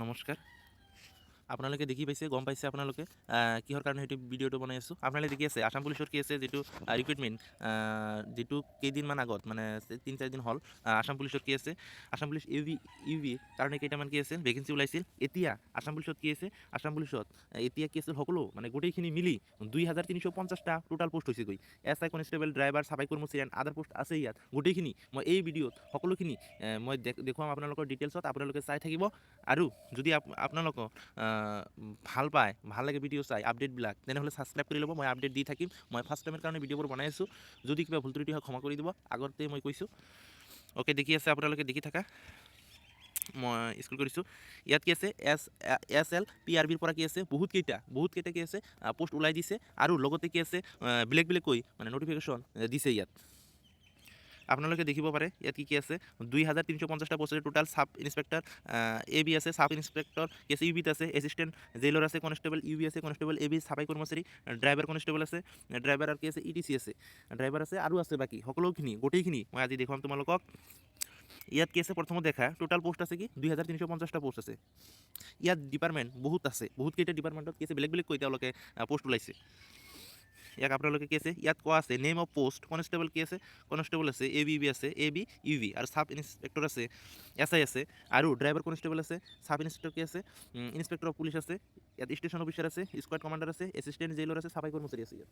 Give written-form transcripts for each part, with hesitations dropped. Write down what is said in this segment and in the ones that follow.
নমস্কাৰ। আপোনালোকে দেখি পাইছে, গম পাইছে আপোনালোকে কিহৰ কাৰণে সেইটো ভিডিঅ'টো বনাই আছোঁ। আপোনালোকে দেখি আছে আসাম পুলিচৰ কি আছে যিটো ৰিক্ৰুইটমেণ্ট, যিটো কেইদিনমান আগত মানে 3-4 দিন হ'ল আসাম পুলিচত কি আছে, আসাম পুলিচ ইউ ভি কাৰণে কেইটামান কি আছে ভেকেঞ্চি ওলাইছিল। এতিয়া আসাম পুলিচত কি আছে, আসাম পুলিচত এতিয়া কি আছিল সকলো মানে গোটেইখিনি মিলি 2350টা টোটাল পোষ্ট হৈছে গৈ। SI কনষ্টেবল, ড্ৰাইভাৰ, চাফাই কৰ্মচাৰী এণ্ড আদাৰ পোষ্ট আছে ইয়াত গোটেইখিনি। মই এই ভিডিঅ'ত সকলোখিনি মই দেখুৱাম আপোনালোকৰ ডিটেইলছত, আপোনালোকে চাই থাকিব। আৰু যদি আপোনালোকক ভাল পায়, ভাল লাগে ভিডিঅ' চাই আপডেটবিলাক, তেনেহ'লে ছাবস্ক্ৰাইব কৰি ল'ব। মই আপডেট দি থাকিম। মই ফাৰ্ষ্ট টাইমৰ কাৰণে ভিডিঅ'বোৰ বনাই আছোঁ। যদি কিবা ভুল ত্ৰুটি হয় ক্ষমা কৰি দিব, আগতে মই কৈছোঁ। অ'কে, দেখি আছে আপোনালোকে, দেখি থাকা। মই স্কুল কৰিছোঁ। ইয়াত কি আছে SLPRBৰ পৰা কি আছে বহুত কেইটা কি আছে পোষ্ট ওলাই দিছে। আৰু লগতে কি আছে বেলেগকৈ মানে নটিফিকেশ্যন দিছে ইয়াত। আপোনালোকে দেখিব পাৰে ইয়াত কি আছে 2350টা পোষ্ট আছে টোটাল। সাব ইন্সপেক্টৰ AB আছে, সাব ইন্সপেক্টৰ ইউবিত আছে, এছিষ্টেণ্ট জেইলৰ আছে, কনষ্টেবল ইউবি আছে, কনষ্টেবল AB, চাফাই কৰ্মচাৰী, ড্ৰাইভাৰ কনষ্টেবল আছে, ড্ৰাইভাৰ আৰু কি আছে ETC আছে, ড্ৰাইভাৰ আছে আৰু আছে বাকী সকলোখিনি গোটেইখিনি মই আজি দেখুৱাম তোমালোকক। ইয়াত কি আছে প্ৰথমত দেখা টোটাল পোষ্ট আছে কি 2350টা পোষ্ট আছে। ইয়াত ডিপাৰ্টমেণ্ট বহুত আছে, বহুতকেইটা ডিপাৰ্টমেণ্টত কি আছে বেলেগকৈ তেওঁলোকে পোষ্ট ওলাইছে। ইয়াক আপোনালোকে কি আছে ইয়াত কোৱা আছে নেম অফ পোষ্ট। কনষ্টেবল কি আছে, কনষ্টেবল আছে ABB আছে, AB UV আৰু সাব ইন্সপেক্টৰ আছে, SI আছে আৰু ড্ৰাইভাৰ কনষ্টেবল আছে, সাব ইন্সপেক্টৰ কি আছে, ইন্সপেক্টৰ অফ পুলিচ আছে, ইয়াত ষ্টেচন অফিচাৰ আছে, স্কোৱাড কমাণ্ডাৰ আছে, এছিষ্টেণ্ট জেইলৰ আছে, চাফাই কৰ্মচাৰী আছে। ইয়াত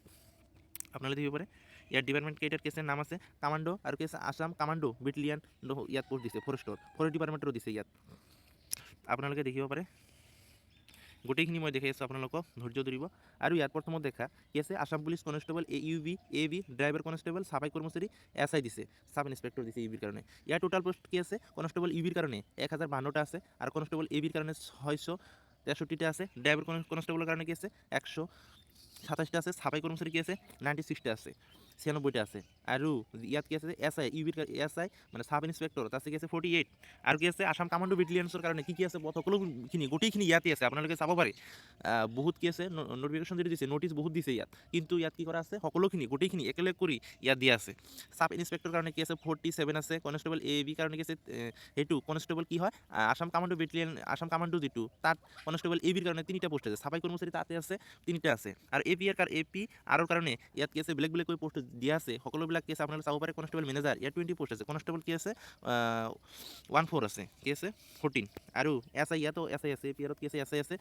আপোনালোকে দেখিব পাৰে ইয়াত ডিপাৰ্টমেণ্ট কেইটাৰ কেছে নাম আছে কামাণ্ডো আৰু কি আছে আসাম কামাণ্ডো বেটেলিয়ান ইয়াত পোষ্ট দিছে। ফৰেষ্ট ডিপাৰ্টমেণ্টৰো দিছে ইয়াত আপোনালোকে দেখিব পাৰে। গোটেইখিনি মই দেখাই আছোঁ আপোনালোকক, ধৈৰ্য ধৰিব। আৰু ইয়াত প্ৰথমত দেখা কি আছে Assam police constable AUV AB, driver constable, চাফাই কৰ্মচাৰী, SI দিছে, সাব ইন্সপেক্টৰ দিছে ইউবিৰ কাৰণে। ইয়াৰ টোটাল পোষ্ট কি আছে কনষ্টেবল ইউবিৰ কাৰণে 1052টা আছে আৰু কনষ্টেবল ABৰ কাৰণে 663টা আছে, ড্ৰাইভাৰ কনষ্টেবলৰ কাৰণে কি আছে 127টা আছে, চাফাই কৰ্মচাৰী কি আছে 96টা আছে, 96টা আছে। আৰু ইয়াত কি আছে SI ইউবিৰ SI মানে সাব ইন্সপেক্টৰ তাত কি আছে 48 আৰু কি আছে আসাম কামাণ্ডো বেটেলিয়ানছৰ কাৰণে কি আছে সকলোখিনি গোটেইখিনি ইয়াতে আছে। আপোনালোকে চাব পাৰে বহুত কি আছে নটিফিকেশ্যন যদি দিছে, নটিচ বহুত দিছে ইয়াত, কিন্তু ইয়াত কি কৰা আছে সকলোখিনি গোটেইখিনি একেলগ কৰি ইয়াত দিয়া আছে। সাব ইন্সপেক্টৰ কাৰণে কি আছে 47 আছে, কনষ্টেবল AB কাৰণে কি আছে সেইটো কনষ্টেবল কি হয় Assam commando battalion, Assam commando যিটো তাত কনষ্টেবল ABৰ কাৰণে 3টা পোষ্ট আছে, চাফাই কৰ্মচাৰী তাতে আছে 3টা আছে। আৰু AP আৰু কাৰণে ইয়াত কি আছে বেলেগকৈ পোষ্ট দিয়া আছে। সকলোবিলাক কি আছে আপোনালোকে চাব পাৰে। কনষ্টেবল মেনেজাৰ ইয়াত 20 পোষ্ট আছে, কনষ্টেবল কি আছে 14 আছে, কি আছে 14 আৰু SI ইয়াতো SI আছে, APRত কি আছে SI আছে,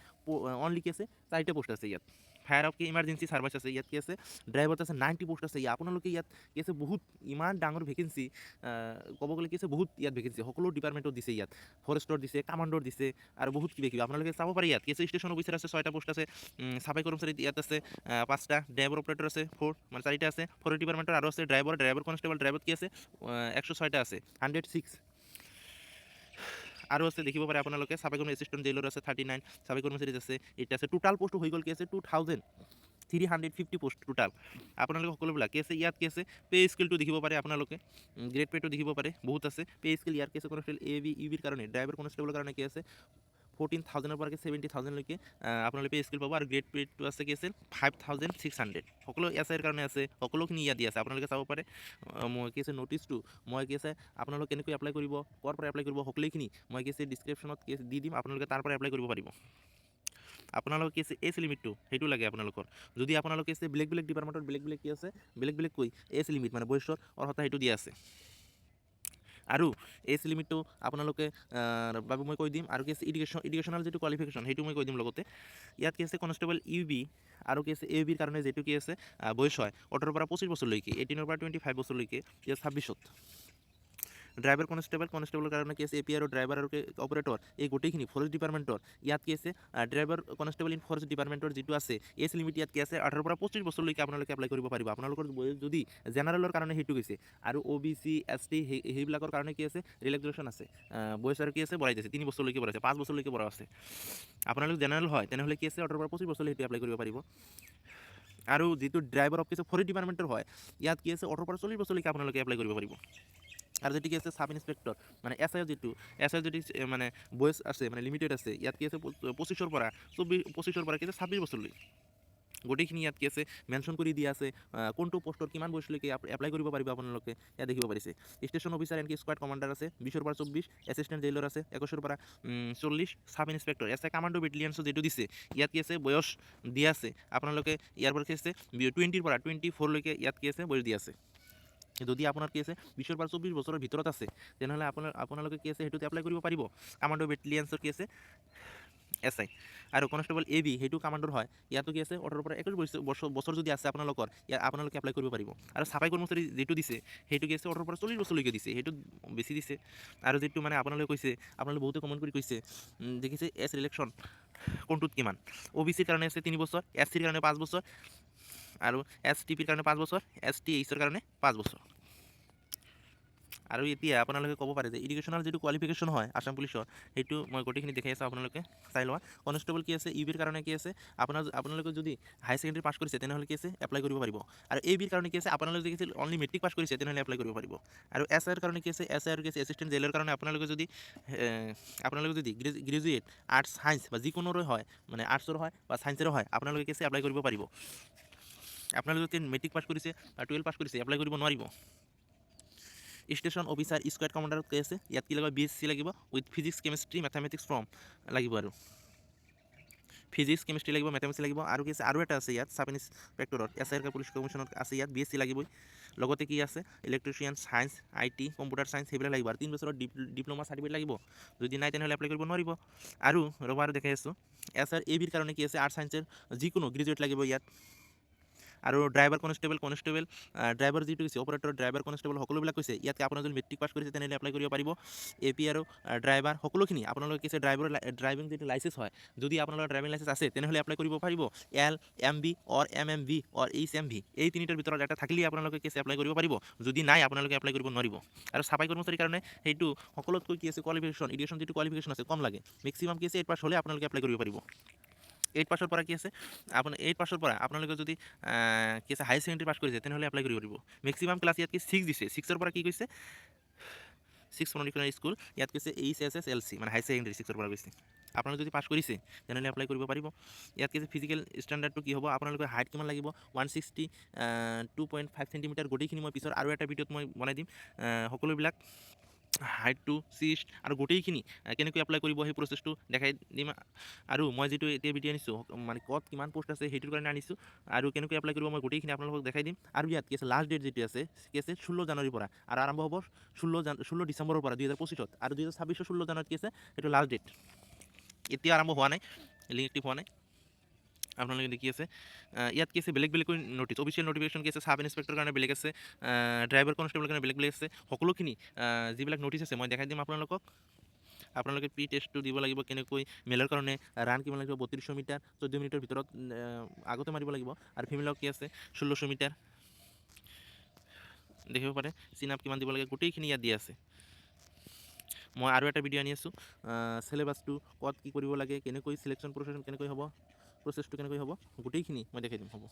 অনলি কি আছে 4টা পোষ্ট আছে ইয়াত। ফায়াৰ অফ কি ইমাৰ্জেঞ্চি চাৰ্ভিচ আছে, ইয়াত কি আছে ড্ৰাইভাৰত আছে 90 পোষ্ট আছে। আপোনালোকে ইয়াত কি আছে বহুত ইমান ডাঙৰ ভেকেঞ্চি, ক'ব গ'লে কি আছে বহুত ইয়াত ভেকেঞ্চি সকলো ডিপাৰ্টমেণ্টত দিছে। ইয়াত ফৰেষ্টৰ দিছে, কামাণ্ডৰ দিছে আৰু বহুত কিবা আপোনালোকে চাব পাৰে। ইয়াত কি আছে ষ্টেচন অফিচাৰ আছে 6টা পোষ্ট আছে, চাফাই কৰ্মচাৰী ইয়াত আছে 5টা, ড্ৰাইভাৰ অপাৰেটৰ আছে 4 মানে 4টা আছে, ফৰেষ্ট ডিপাৰ্টমেণ্টৰ আৰু আছে ড্ৰাইভাৰ কনষ্টেবল, ড্ৰাইভাৰত কি আছে 106টা আছে, 106 আৰু আছে দেখিব পাৰে আপোনালোকে। চাফাই কৰ্মী এছিষ্টেণ্ট জেইলৰ আছে 39, চাফাই কৰ্মচাৰী আছে 8 আছে। টোটাল পোষ্ট হৈ গ'ল কি আছে 2350 পোষ্ট টোটাল। আপোনালোকে সকলোবিলাক কি আছে ইয়াত কি আছে পে স্কেলটো দেখিব পাৰে আপোনালোকে, গ্ৰেড পেটো দেখিব পাৰে বহুত আছে। পে স্কেল ইয়াৰ কি আছে কনষ্টেবল ইউবিৰ কাৰণে, ড্ৰাইভাৰ কনষ্টেবলৰ কাৰণে কি আছে 14,000ৰ পৰা 70,000লৈকে আপোনালোকে পে স্কেল পাব। আৰু গ্ৰেড পেটো আছে কি আছে 5,600। সকলো SIৰ কাৰণে আছে, সকলোখিনি ইয়াত দি আছে আপোনালোকে চাব পাৰে। মই কি আছে নটিচটো মই কি আছে আপোনালোকে কেনেকৈ এপ্লাই কৰিব, ক'ৰ পৰা এপ্লাই কৰিব, সকলোখিনি মই কি আছে ডিছক্ৰিপশ্যনত কি দি দিম, আপোনালোকে তাৰ পৰা এপ্লাই কৰিব পাৰিব। আপোনালোকে কি আছে এজ লিমিটটো সেইটো লাগে আপোনালোকৰ। যদি আপোনালোকে আছে বেলেগ ডিপাৰ্টমেণ্টৰ বেলেগ কি আছে বেলেগকৈ এজ লিমিট মানে বয়সৰ অৰ্হতা সেইটো দিয়া আছে। আৰু এজ লিমিটটো আপোনালোকে বাবে মই কৈ দিম। আৰু কি আছে এডুকেশ্যনেল যিটো কোৱালিফিকেশ্যন সেইটো মই কৈ দিম লগতে। ইয়াত কি আছে কনষ্টেবল ইউবি আৰু কি আছে ABৰ কাৰণে যিটো কি আছে বয়স হয় 18ৰ পৰা 25 বছৰলৈকে, 18ৰ পৰা 25 বছৰলৈকে, ইয়াত 26ত। ড্ৰাইভাৰ কনষ্টেবলৰ কাৰণে কি আছে AP আৰু ড্ৰাইভাৰ আৰু অপাৰেটৰ এই গোটেইখিনি ফৰেষ্ট ডিপাৰ্টমেণ্টৰ। ইয়াত কি আছে ড্ৰাইভাৰ কনষ্টেবল ইন ফৰেষ্ট ডিপাৰ্টমেণ্টৰ যিটো আছে এজ লিমিট ইয়াত কি আছে 18ৰ পৰা 25 বছৰলৈকে আপোনালোকে এপ্লাই কৰিব পাৰিব। আপোনালোকৰ যদি জেনেৰেলৰ কাৰণে সেইটো গৈছে আৰু OBC ST সেইবিলাকৰ কাৰণে কি আছে ৰিলেক্সেশ্যন আছে, বয়স আৰু কি আছে বঢ়াই দিছে 3 বছৰলৈকে বঢ়াইছে, 5 বছৰলৈকে বঢ়া আছে। আপোনালোক জেনেৰেল হয় তেনেহ'লে কি আছে 18ৰ পৰা 25 বছৰলৈকে সেইটো এপ্লাই কৰিব পাৰিব। আৰু যিটো ড্ৰাইভাৰ অফ কি আছে ফৰেষ্ট ডিপাৰ্টমেণ্টৰ হয় ইয়াত কি আছে 18ৰ পৰা 40 বছৰলৈকে আপোনালোকে এপ্লাই কৰিব পাৰিব। আৰু যেটি কি আছে সাব ইন্সপেক্টৰ মানে SI যিটো SI যদি মানে বয়স আছে মানে লিমিটেড আছে, ইয়াত কি আছে 25ৰ পৰা কি আছে 26 বছৰলৈ। গোটেইখিনি ইয়াত কি আছে মেনশ্যন কৰি দিয়া আছে কোনটো পোষ্টৰ কিমান বয়সলৈকে এপ্লাই কৰিব পাৰিব আপোনালোকে ইয়াত দেখিব পাৰিছে ষ্টেচন অফিচাৰ এনকি স্কোৱাড কমাণ্ডাৰ আছে 20 পৰা 24 এছিষ্টেণ্ট জেইলৰ আছে 21 পৰা 40 সাব ইন্সপেক্টৰ এছ এ কমাণ্ডো বেটেলিয়ানছো যিটো দিছে ইয়াত কি আছে বয়স দিয়া আছে আপোনালোকে ইয়াৰ পৰা কি আছে 20 পৰা 24 লৈকে ইয়াত কি আছে বয়স দিয়া আছে যদি আপোনাৰ কি আছে 20 পৰা 24 বছৰৰ ভিতৰত আছে তেনেহ'লে আপোনালোকে কি আছে সেইটোতে এপ্লাই কৰিব পাৰিব কমাণ্ডো বেটেলিয়ানছৰ কি আছে SI আৰু কনষ্টেবল AB সেইটো কামাণ্ডৰ হয় ইয়াতো কি আছে 18 পৰা 21 বছৰ যদি আছে আপোনালোকৰ আপোনালোকে এপ্লাই কৰিব পাৰিব আৰু চাফাই কৰ্মচাৰী যিটো দিছে সেইটো কি আছে 18 পৰা 40 বছৰলৈকে দিছে সেইটো বেছি দিছে আৰু যিটো মানে আপোনালোকে কৈছে আপোনালোকে বহুতে কমেণ্ট কৰি কৈছে দেখিছে এছ ৰিলেকশ্যন কোনটোত কিমান OBCৰ কাৰণে আছে 3 বছৰ SCৰ কাৰণে 5 বছৰ আৰু STPৰ কাৰণে 5 বছৰ STHৰ কাৰণে 5 বছৰ আৰু এতিয়া আপোনালোকে ক'ব পাৰে যে এডুকেশ্যনাল যিটো কোৱালিফিকেশ্যন হয় আসাম পুলিচৰ সেইটো মই গোটেইখিনি দেখাই আছোঁ আপোনালোকে চাই লোৱা কনষ্টেবল কি আছে ইউবিৰ কাৰণে কি আছে আপোনালোকে যদি হাই ছেকেণ্ডেৰী পাছ কৰিছে তেনেহ'লে কি আছে এপ্লাই কৰিব পাৰিব আৰু এবিৰ কাৰণে কি আছে আপোনালোকে যদি অনলি মেট্ৰিক পাছ কৰিছে তেনেহ'লে এপ্লাই কৰিব পাৰিব আৰু SIৰ কাৰণে কি আছে SIৰ কি আছে এছিষ্টেণ্ট জেইলৰ কাৰণে আপোনালোকে যদি গ্ৰেজুৱেট আৰ্টছ ছায়েন্স বা যিকোনোৰে হয় মানে আৰ্টছৰ হয় বা ছায়েন্সৰো হয় আপোনালোকে কি আছে এপ্লাই কৰিব পাৰিব আপোনালোকে যদি মেট্ৰিক পাছ কৰিছে বা 12 পাছ কৰিছে এপ্লাই কৰিব নোৱাৰিব ষ্টেচন অফিচাৰ স্কোৱাড কমাণ্ডাৰত কি আছে ইয়াত কি লাগিব BSc লাগিব with physics chemistry mathematics from লাগিব আৰু ফিজিক্স কেমেষ্ট্ৰি লাগিব মেথামেটিক্স লাগিব আৰু কি আছে আৰু এটা আছে ইয়াত সাব ইন্সপেক্টৰত SIৰ পুলিচ কমিশ্যনত আছে ইয়াত BSc লাগিবই লগতে কি আছে electrician science IT computer science সেইবিলাক লাগিব আৰু 3 বছৰৰ ডিপ্ল'মা চাৰ্টিফিকেট লাগিব যদি নাই তেনেহ'লে এপ্লাই কৰিব নোৱাৰিব আৰু ৰ'বা আৰু দেখাই আছোঁ SIৰ ABৰ কাৰণে কি আছে আৰ্টছ ছায়েন্সৰ যিকোনো গ্ৰেজুৱেট লাগিব ইয়াত আৰু ড্ৰাইভাৰ কনষ্টেবল ড্ৰাইভাৰ যিটো কৈছে অপাৰেটৰ ড্ৰাইভাৰ কনষ্টেবল সকলোবিলাক কৈছে ইয়াতকৈ আপোনাৰ যদি মেট্ৰিক পাছ কৰিছে তেনেহ'লে এপ্লাই কৰিব পাৰিব AP আৰু ড্ৰাইভাৰ সকলোখিনি আপোনালোকে কৈছে ড্ৰাইভিং যিটো লাইচেঞ্চ হয় যদি আপোনালোকৰ ড্ৰাইভিং লাইচেঞ্চ আছে তেনেহ'লে এপ্লাই কৰিব পাৰিব L MB অৰ MMV অৰ HMV এই তিনিটাৰ ভিতৰত এটা থাকিলেই আপোনালোকে কেছে এপ্লাই কৰিব পাৰিব যদি নাই আপোনালোকে এপ্লাই কৰিব নোৱাৰিব আৰু চাফাই কৰ্মচাৰীৰ কাৰণে সেইটো সকলোতকৈ কি আছে কোৱালিফিকেশ্যন এডুকেশ্যন যিটো কোৱালিফিকেশ্যন আছে কম লাগে মেক্সিমাম কি আছে 8 পাছ হ'লে আপোনালোকে এপ্লাই কৰিব পাৰিব 8 পাছৰ পৰা কি আছে আপোনাৰ 8 পাছৰ পৰা আপোনালোকে যদি কি আছে হাই ছেকেণ্ডেৰী পাছ কৰিছে তেনেহ'লে এপ্লাই কৰিব পাৰিব মেক্সিমাম ক্লাছ ইয়াত কি 6 দিছে 6ৰ পৰা কি কৈছে 6 মনিটৰী স্কুল ইয়াত কৈছে HSSLC মানে হাই ছেকেণ্ডেৰী 6ৰ পৰা কৈছে আপোনালোকে যদি পাছ কৰিছে তেনেহ'লে এপ্লাই কৰিব পাৰিব ইয়াত কৈছে ফিজিকেল ষ্টেণ্ডাৰ্ডটো কি হ'ব আপোনালোকৰ হাইট কিমান লাগিব 162.5 চেণ্টিমিটাৰ গোটেইখিনি মই পিছত আৰু এটা ভিডিঅ'ত মই বনাই দিম সকলোবিলাক হাইটটো চিষ্ট আৰু গোটেইখিনি কেনেকৈ এপ্লাই কৰিব সেই প্ৰচেছটো দেখাই দিম আৰু মই যিটো এতিয়া ভিডিঅ' আনিছোঁ মানে ক'ত কিমান পোষ্ট আছে সেইটোৰ কাৰণে আনিছোঁ আৰু কেনেকৈ এপ্লাই কৰিব মই গোটেইখিনি আপোনালোকক দেখাই দিম আৰু ইয়াত কি আছে লাষ্ট ডেট যিটো আছে কি আছে 16 জানুৱাৰীৰ পৰা আৰু আৰম্ভ হ'ব 16 ডিচেম্বৰৰ পৰা 2025 আৰু 2026 16 জানুৱাৰীত কি আছে সেইটো লাষ্ট ডেট এতিয়া আৰম্ভ হোৱা নাই লিংক এক্টিভ হোৱা নাই আপোনালোকে দেখি আছে ইয়াত কি আছে বেলেগ নটিছ অফিচিয়েল নটিফিকেশ্যন কি আছে সাব ইন্সপেক্টৰ কাৰণে বেলেগ আছে ড্ৰাইভাৰ কনষ্টেবলৰ কাৰণে বেলেগ আছে সকলোখিনি যিবিলাক নটিছ আছে মই দেখাই দিম আপোনালোকে প্ৰি টেষ্টটো দিব লাগিব কেনেকৈ মেলৰ কাৰণে ৰান কিমান লাগিব 3200 মিটাৰ 14 মিনিটৰ ভিতৰত আগতে মাৰিব লাগিব আৰু ফিমেলক কি আছে 1600 মিটাৰ দেখিব পাৰে চিন আপ কিমান দিব লাগে গোটেইখিনি ইয়াত দিয়া আছে মই আৰু এটা ভিডিঅ' আনি আছোঁ চিলেবাছটো ক'ত কি কৰিব লাগে কেনেকৈ চিলেকশ্যন প্ৰচেছটো কেনেকৈ হ'ব গোটেইখিনি মই দেখাই দিম হ'ব